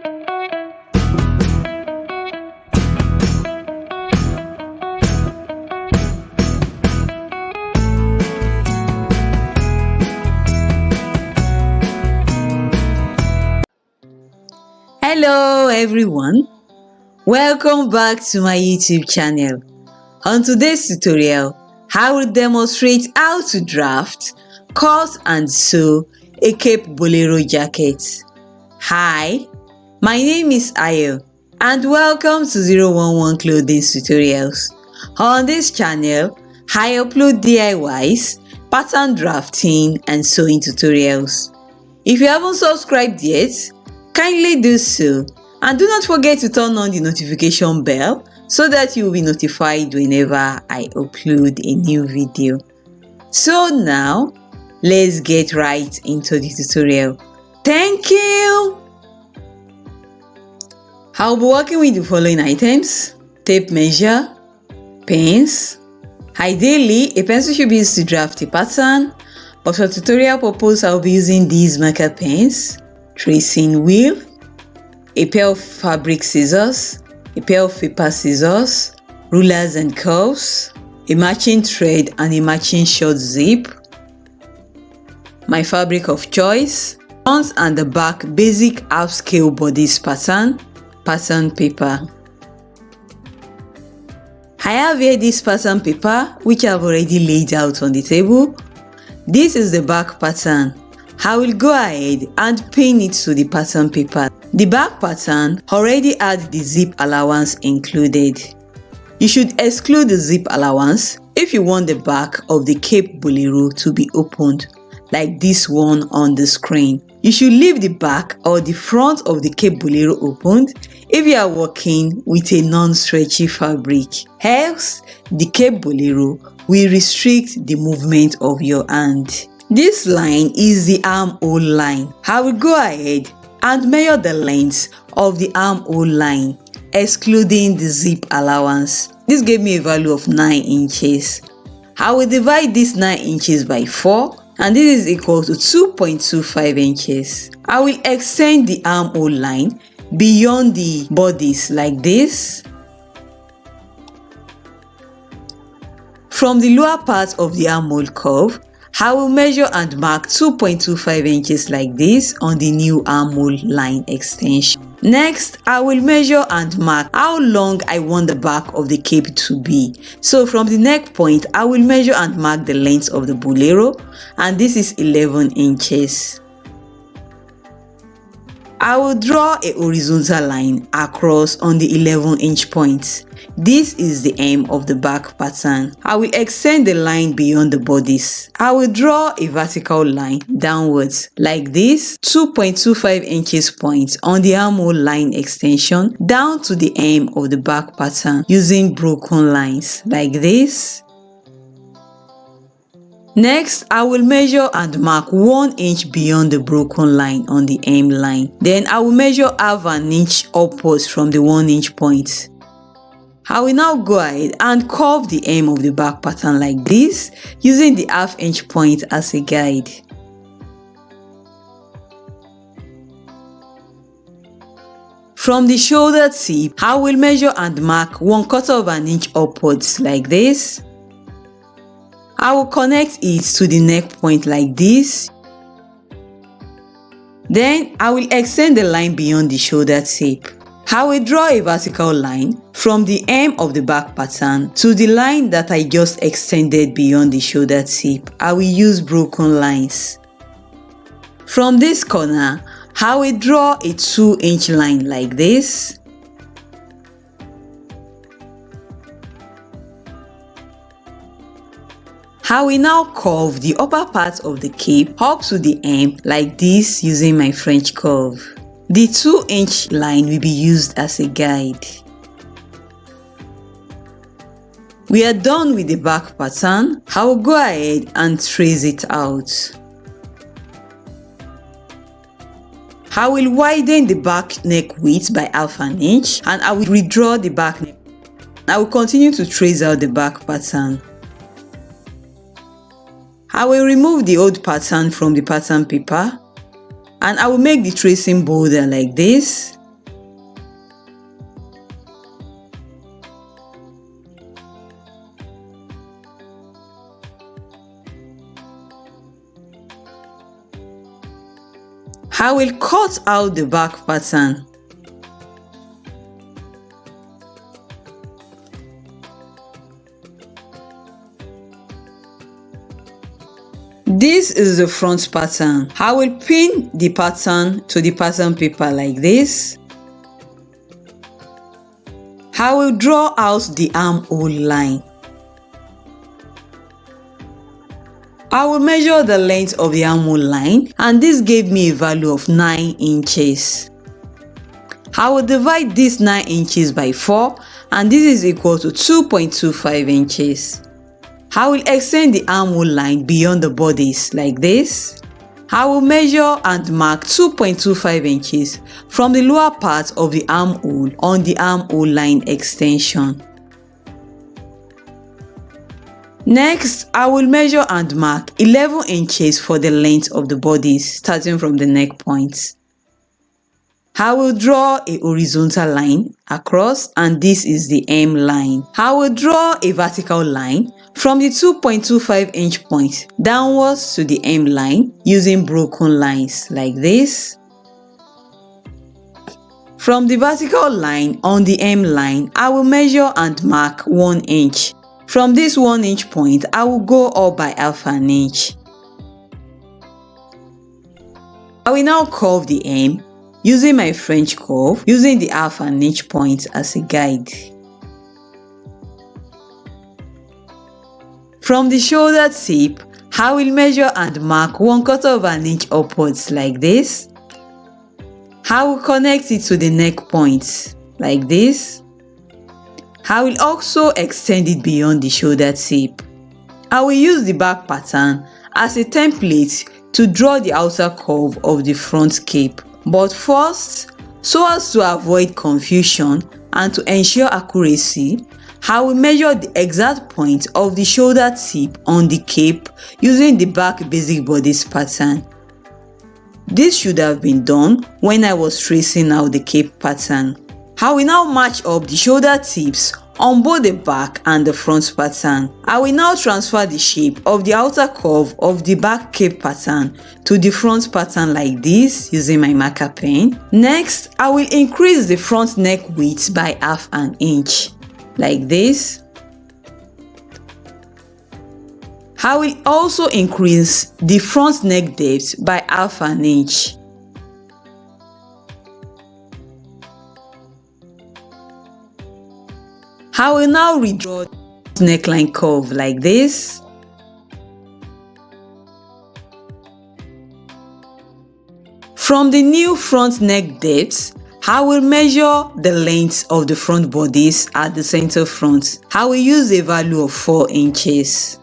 Hello everyone, welcome back to my YouTube channel. On today's tutorial, I will demonstrate how to draft, cut and sew a Cape Bolero jacket. Hi, my name is Ayo and welcome to 011 Clothings Tutorials. On this channel, I upload DIYs, pattern drafting and sewing tutorials. If you haven't subscribed yet, kindly do so, and do not forget to turn on the notification bell so that you will be notified whenever I upload a new video. So now, let's get right into the tutorial. Thank you! I'll be working with the following items: tape measure, pens. Ideally, a pencil should be used to draft a pattern, but for tutorial purpose, I'll be using these marker pens, tracing wheel, a pair of fabric scissors, a pair of paper scissors, rulers and curves, a matching thread and a matching short zip, my fabric of choice, front and the back basic half scale bodice pattern paper. I have here this pattern paper which I have already laid out on the table. This is the back pattern. I will go ahead and pin it to the pattern paper. The back pattern already had the zip allowance included. You should exclude the zip allowance if you want the back of the Cape Bolero to be opened, like this one on the screen. You should leave the back or the front of the Cape Bolero opened if you are working with a non-stretchy fabric. Else, the Cape Bolero will restrict the movement of your hand. This line is the armhole line. I will go ahead and measure the length of the armhole line, excluding the zip allowance. This gave me a value of 9 inches. I will divide this 9 inches by 4, and this is equal to 2.25 inches. I will extend the armhole line beyond the bodice like this. From the lower part of the armhole curve, I will measure and mark 2.25 inches like this on the new armhole line extension. Next, I will measure and mark how long I want the back of the cape to be. So from the neck point, I will measure and mark the length of the Bolero, and this is 11 inches. I will draw a horizontal line across on the 11-inch point. This is the hem of the back pattern. I will extend the line beyond the bodice. I will draw a vertical line downwards like this, 2.25 inches point on the armhole line extension down to the hem of the back pattern using broken lines like this. Next, I will measure and mark 1 inch beyond the broken line on the hem line. Then I will measure half an inch upwards from the 1 inch point. I will now go ahead and curve the hem of the back pattern like this, using the half inch point as a guide. From the shoulder tip, I will measure and mark 1/4 inch upwards like this. I will connect it to the neck point like this. Then I will extend the line beyond the shoulder tip. I will draw a vertical line from the hem of the back pattern to the line that I just extended beyond the shoulder tip. I will use broken lines. From this corner, I will draw a 2-inch line like this. I will now curve the upper part of the cape up to the hem like this using my French curve. The 2-inch line will be used as a guide. We are done with the back pattern. I will go ahead and trace it out. I will widen the back neck width by half an inch and I will redraw the back neck. I will continue to trace out the back pattern. I will remove the old pattern from the pattern paper and I will make the tracing bolder like this. I will cut out the back pattern. This is the front pattern. I will pin the pattern to the pattern paper like this. I will draw out the armhole line. I will measure the length of the armhole line, and this gave me a value of 9 inches. I will divide this 9 inches by 4, and this is equal to 2.25 inches. I will extend the armhole line beyond the bodice like this. I will measure and mark 2.25 inches from the lower part of the armhole on the armhole line extension. Next, I will measure and mark 11 inches for the length of the bodice starting from the neck points. I will draw a horizontal line across, and this is the hem line. I will draw a vertical line from the 2.25 inch point downwards to the hem line using broken lines like this. From the vertical line on the hem line, I will measure and mark 1 inch. From this 1 inch point, I will go up by half an inch. I will now curve the hem using my French curve, using the half an inch point as a guide. From the shoulder tip, I will measure and mark 1/4 of an inch upwards like this. I will connect it to the neck points like this. I will also extend it beyond the shoulder tip. I will use the back pattern as a template to draw the outer curve of the front cape. But first, so as to avoid confusion and to ensure accuracy, I will measure the exact point of the shoulder tip on the cape using the back basic bodice pattern. This should have been done when I was tracing out the cape pattern. I will now match up the shoulder tips on both the back and the front pattern. I will now transfer the shape of the outer curve of the back cape pattern to the front pattern like this using my marker pen. Next, I will increase the front neck width by half an inch like this. I will also increase the front neck depth by half an inch. I will now redraw the neckline curve like this. From the new front neck depth, I will measure the length of the front bodice at the center front. I will use a value of 4 inches.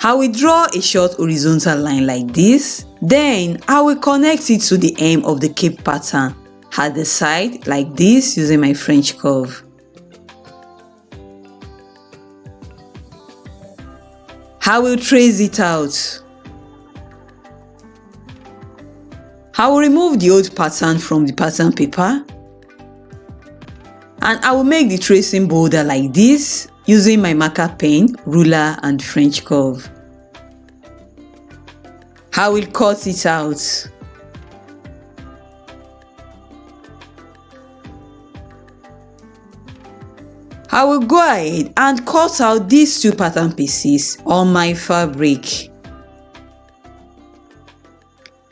I will draw a short horizontal line like this. Then I will connect it to the hem of the cape pattern at the side like this using my French curve. I will trace it out. I will remove the old pattern from the pattern paper, and I will make the tracing border like this using my marker pen, ruler and French curve. I will cut it out. I will go ahead and cut out these 2 pattern pieces on my fabric.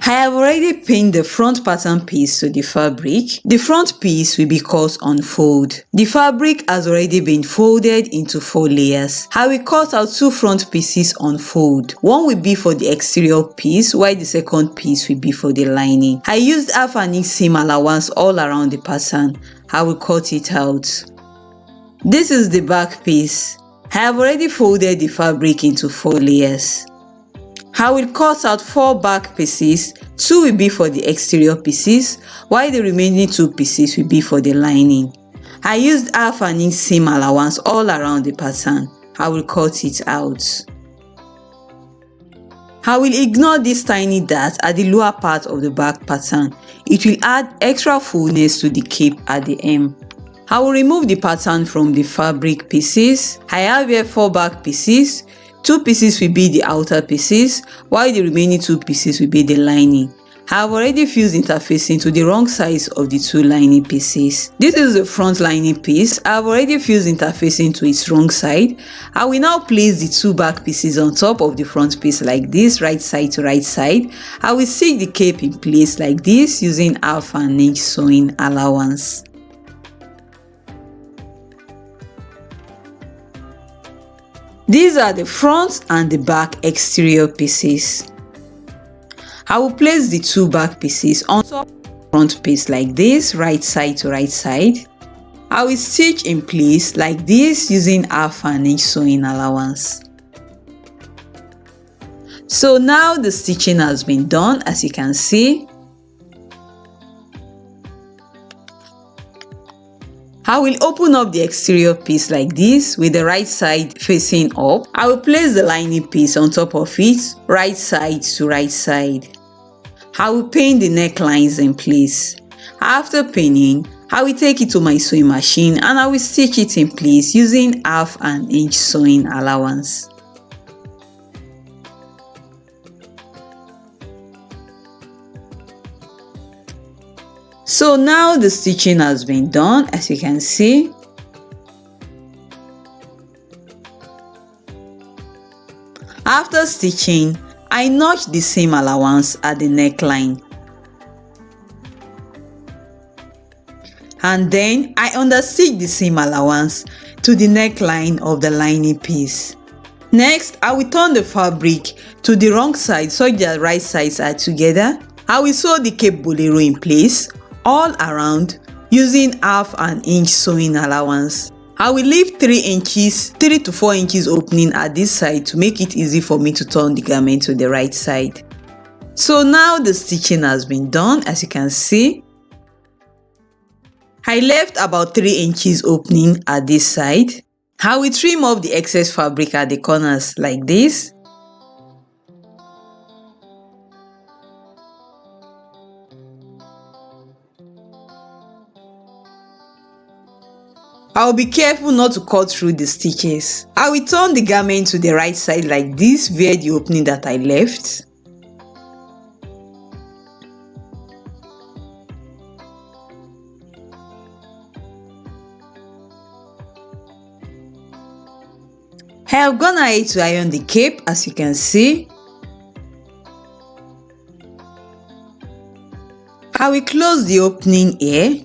I have already pinned the front pattern piece to the fabric. The front piece will be cut on fold. The fabric has already been folded into 4 layers. I will cut out 2 front pieces on fold. One will be for the exterior piece, while the second piece will be for the lining. I used half an inch seam allowance all around the pattern. I will cut it out. This is the back piece. I have already folded the fabric into 4 layers. I will cut out 4 back pieces. 2 will be for the exterior pieces, while the remaining 2 pieces will be for the lining. I used half an inch seam allowance all around the pattern. I will cut it out. I will ignore this tiny dart at the lower part of the back pattern. It will add extra fullness to the cape at the hem. I will remove the pattern from the fabric pieces. I have here 4 back pieces. 2 pieces will be the outer pieces, while the remaining 2 pieces will be the lining. I have already fused interfacing to the wrong sides of the two lining pieces. This is the front lining piece. I have already fused interfacing to its wrong side. I will now place the two back pieces on top of the front piece like this, right side to right side. I will stitch the cape in place like this using 1/2 inch sewing allowance. These are the front and the back exterior pieces. I will place the two back pieces on top of the front piece like this, right side to right side. I will stitch in place like this using 1/2 inch sewing allowance. So now the stitching has been done, as you can see. I will open up the exterior piece like this with the right side facing up. I will place the lining piece on top of it, right side to right side. I will pin the necklines in place. After pinning, I will take it to my sewing machine and I will stitch it in place using 1/2 inch sewing allowance. So now the stitching has been done, as you can see. After stitching, I notch the seam allowance at the neckline. And then I understitch the seam allowance to the neckline of the lining piece. Next, I will turn the fabric to the wrong side so that right sides are together. I will sew the cape bolero in place all around using 1/2 inch sewing allowance. I will leave 3 to 4 inches opening at this side to make it easy for me to turn the garment to the right side. So now the stitching has been done, as you can see. I left about 3 inches opening at this side. I will trim off the excess fabric at the corners like this. I will be careful not to cut through the stitches. I will turn the garment to the right side like this via the opening that I left. I have gone ahead to iron the cape, as you can see. I will close the opening here.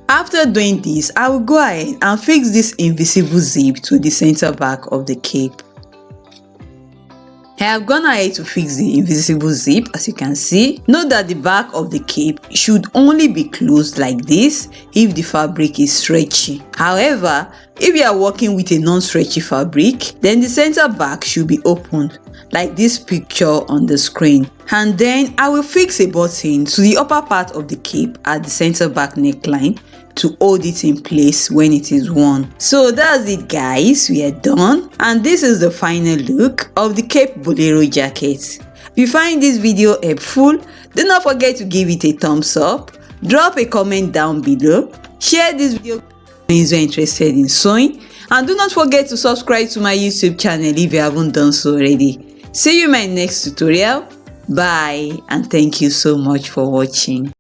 After doing this, I will go ahead and fix this invisible zip to the center back of the cape. I have gone ahead to fix the invisible zip, as you can see. Note that the back of the cape should only be closed like this if the fabric is stretchy. However, if you are working with a non-stretchy fabric, then the center back should be opened, like this picture on the screen. And then I will fix a button to the upper part of the cape at the center back neckline to hold it in place when it is worn. So that's it, guys, we are done, and this is the final look of the cape bolero jacket. If you find this video helpful, do not forget to give it a thumbs up, drop a comment down below, share this video with friends who are interested in sewing, and do not forget to subscribe to my YouTube channel if you haven't done so already. See you in my next tutorial. Bye, and thank you so much for watching.